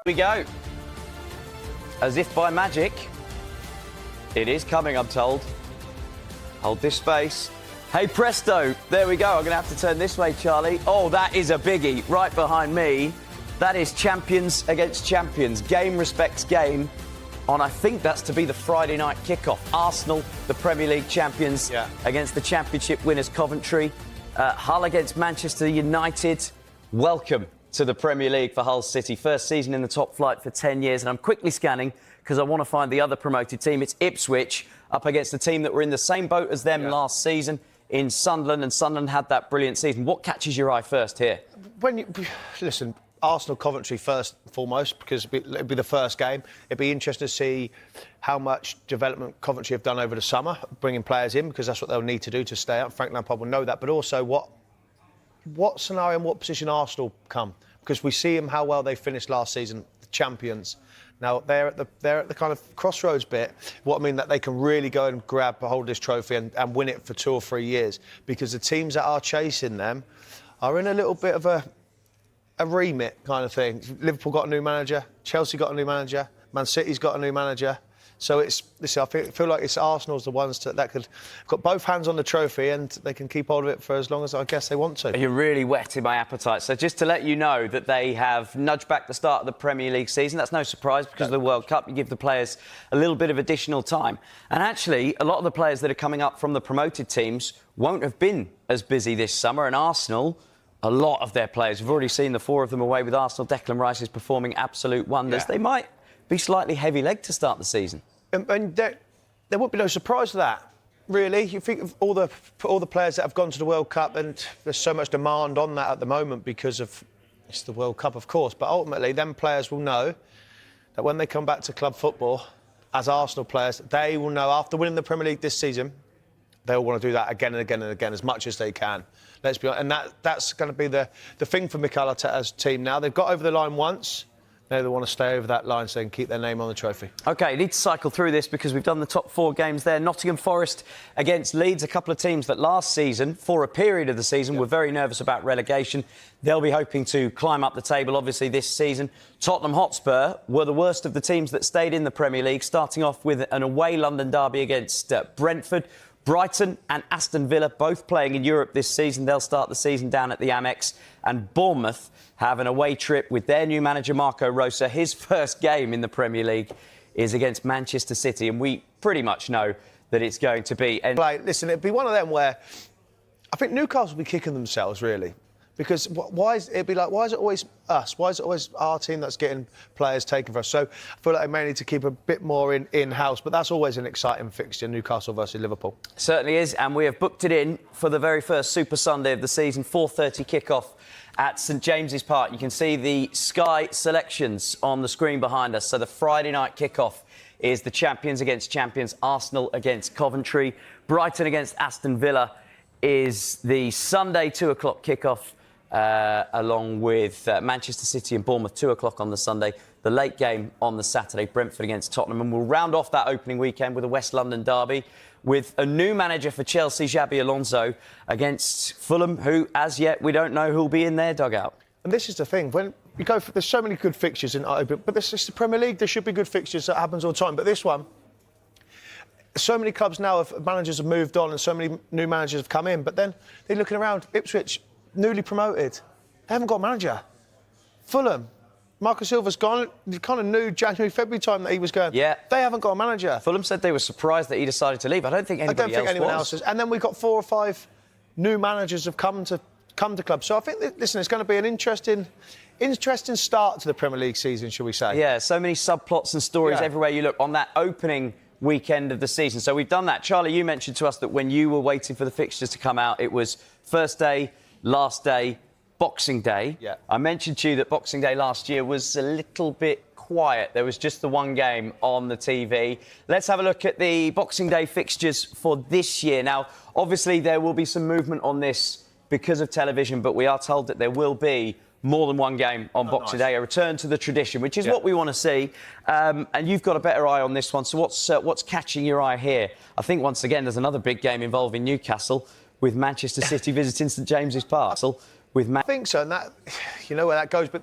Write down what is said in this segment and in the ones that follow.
We go. As if by magic, it is coming, I'm told. Hold this space. Hey, presto. There we go. I'm going to have to turn this way, Charlie. Oh, that is a biggie right behind me. That is champions against champions. Game respects game. On, I think that's to be the Friday night kickoff. Arsenal, the Premier League champions, against the Championship winners Coventry. Hull against Manchester United. Welcome to the Premier League for Hull City. First season in the top flight for 10 years. And I'm quickly scanning because I want to find the other promoted team. It's Ipswich up against a team that were in the same boat as them last season in Sunderland. And Sunderland had that brilliant season. What catches your eye first here? Listen, Arsenal Coventry first and foremost, because it'd be the first game. It'd be interesting to see how much development Coventry have done over the summer, bringing players in, because that's what they'll need to do to stay up. Frank Lampard will know that. But also what scenario and what position Arsenal come, because we see them how well they finished last season, the champions. Now they're at the kind of crossroads bit. What I mean that they can really go and grab a hold of this trophy and win it for 2 or 3 years, because the teams that are chasing them are in a little bit of a remit kind of thing. Liverpool got a new manager, Chelsea got a new manager, Man City's got a new manager. So I feel like it's Arsenal's the ones that could got both hands on the trophy, and they can keep hold of it for as long as I guess they want to. You're really whetting my appetite. So just to let you know that they have nudged back the start of the Premier League season. That's no surprise because of the World Cup. You give the players a little bit of additional time. And actually, a lot of the players that are coming up from the promoted teams won't have been as busy this summer. And Arsenal, a lot of their players, we've already seen the 4 of them away with Arsenal. Declan Rice is performing absolute wonders. They might be slightly heavy-legged to start the season. And there would be no surprise to that, really. You think of all the players that have gone to the World Cup, and there's so much demand on that at the moment because it's the World Cup, of course. But ultimately, them players will know that when they come back to club football, as Arsenal players, they will know after winning the Premier League this season, they'll want to do that again and again and again as much as they can. Let's be honest. And that's going to be the thing for Mikel Arteta's team now. They've got over the line once. Now they want to stay over that line so they can keep their name on the trophy. OK, need to cycle through this because we've done the top 4 games there. Nottingham Forest against Leeds, a couple of teams that last season, for a period of the season, were very nervous about relegation. They'll be hoping to climb up the table, obviously, this season. Tottenham Hotspur were the worst of the teams that stayed in the Premier League, starting off with an away London derby against Brentford. Brighton and Aston Villa both playing in Europe this season. They'll start the season down at the Amex. And Bournemouth have an away trip with their new manager, Marco Rosa. His first game in the Premier League is against Manchester City. And we pretty much know that it's going to be... Listen, it'd be one of them where I think Newcastle will be kicking themselves, really. Because why is it always us? Why is it always our team that's getting players taken for us? So I feel like they may need to keep a bit more in-house, but that's always an exciting fixture, Newcastle versus Liverpool. Certainly is, and we have booked it in for the very first Super Sunday of the season, 4:30 kickoff at St James's Park. You can see the Sky selections on the screen behind us. So the Friday night kickoff is the champions against champions, Arsenal against Coventry. Brighton against Aston Villa is the Sunday 2 o'clock kickoff. Along with Manchester City and Bournemouth, 2 o'clock on the Sunday. The late game on the Saturday, Brentford against Tottenham. And we'll round off that opening weekend with a West London derby with a new manager for Chelsea, Xavi Alonso, against Fulham, who, as yet, we don't know who'll be in their dugout. And this is the thing. When you go for, there's so many good fixtures in Open, but this is the Premier League. There should be good fixtures. That happens all the time. But this one, so many clubs now, managers have moved on and so many new managers have come in. But then they're looking around. Ipswich, newly promoted. They haven't got a manager. Fulham, Marco Silva's gone. You kind of knew January, February time that he was going. Yeah. They haven't got a manager. Fulham said they were surprised that he decided to leave. I don't think anyone else has. And then we've got 4 or 5 new managers have come to clubs. So I think, listen, it's going to be an interesting start to the Premier League season, shall we say. Yeah, so many subplots and stories everywhere you look on that opening weekend of the season. So we've done that. Charlie, you mentioned to us that when you were waiting for the fixtures to come out, it was first day, last day, Boxing Day. Yeah. I mentioned to you that Boxing Day last year was a little bit quiet. There was just the one game on the TV. Let's have a look at the Boxing Day fixtures for this year. Now, obviously, there will be some movement on this because of television, but we are told that there will be more than one game on Boxing Day, a return to the tradition, which is what we want to see. And you've got a better eye on this one. So what's catching your eye here? I think, once again, there's another big game involving Newcastle with Manchester City visiting St James's Park. I think so, and that, you know where that goes. But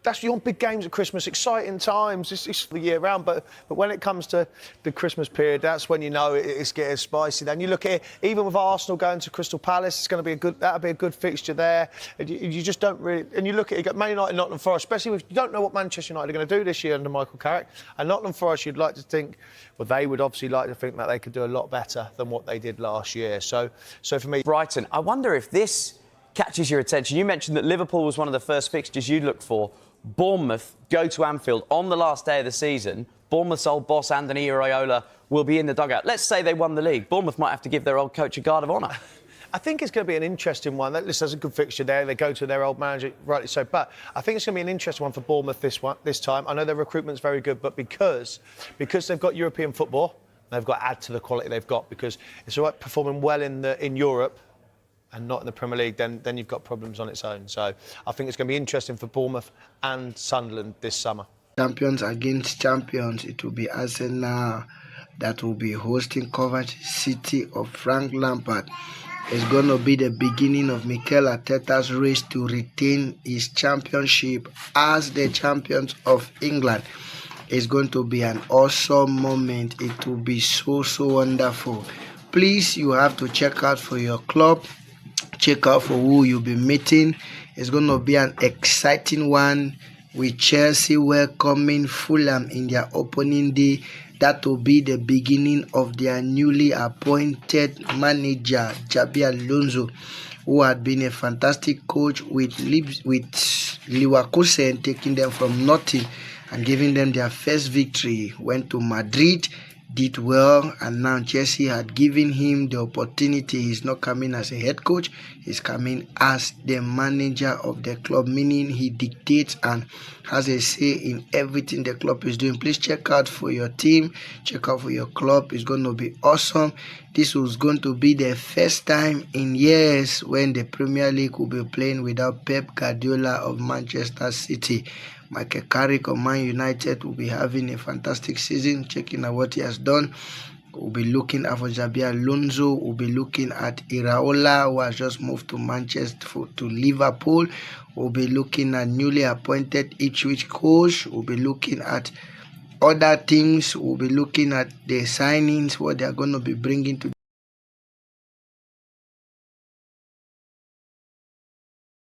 that's your big games at Christmas, exciting times. It's the year round, but when it comes to the Christmas period, that's when you know it's getting spicy. Then you look at it, even with Arsenal going to Crystal Palace, it's going to be that'll be a good fixture there. You just don't really, and you look at it, you got Man United and Nottingham Forest, especially if you don't know what Manchester United are going to do this year under Michael Carrick. And Nottingham Forest, you'd like to think, well, they would obviously like to think that they could do a lot better than what they did last year. So for me, Brighton. I wonder if this catches your attention. You mentioned that Liverpool was one of the first fixtures you'd look for. Bournemouth go to Anfield on the last day of the season. Bournemouth's old boss, Anthony Iraola, will be in the dugout. Let's say they won the league. Bournemouth might have to give their old coach a guard of honour. I think it's going to be an interesting one. Listen, there's a good fixture there. They go to their old manager, rightly so. But I think it's going to be an interesting one for Bournemouth this time. I know their recruitment's very good, but because they've got European football, they've got to add to the quality they've got, because it's all right performing well in Europe and not in the Premier League, then you've got problems on its own. So I think it's going to be interesting for Bournemouth and Sunderland this summer. Champions against champions, it will be Arsenal that will be hosting Coventry City of Frank Lampard. It's going to be the beginning of Mikel Arteta's race to retain his championship as the champions of England. It's going to be an awesome moment. It will be so wonderful. Please, you have to check out for your club. Check out for who you'll be meeting. It's going to be an exciting one, with Chelsea welcoming Fulham in their opening day. That will be the beginning of their newly appointed manager, Xavi Alonso, who had been a fantastic coach with Leverkusen, taking them from nothing and giving them their first victory. Went to Madrid, did well, and now Chelsea had given him the opportunity. He's not coming as a head coach, he's coming as the manager of the club, meaning he dictates and has a say in everything the club is doing. Please check out for your team, check out for your club. It's going to be awesome. This was going to be the first time in years when the Premier League will be playing without Pep Guardiola of Manchester City. Michael Carrick of Man United will be having a fantastic season, checking out what he has done. We'll be looking at for Xabi Alonso. We'll be looking at Iraola, who has just moved to Manchester, to Liverpool. We'll be looking at newly appointed Ipswich coach. We'll be looking at other things. We'll be looking at the signings, what they are going to be bringing to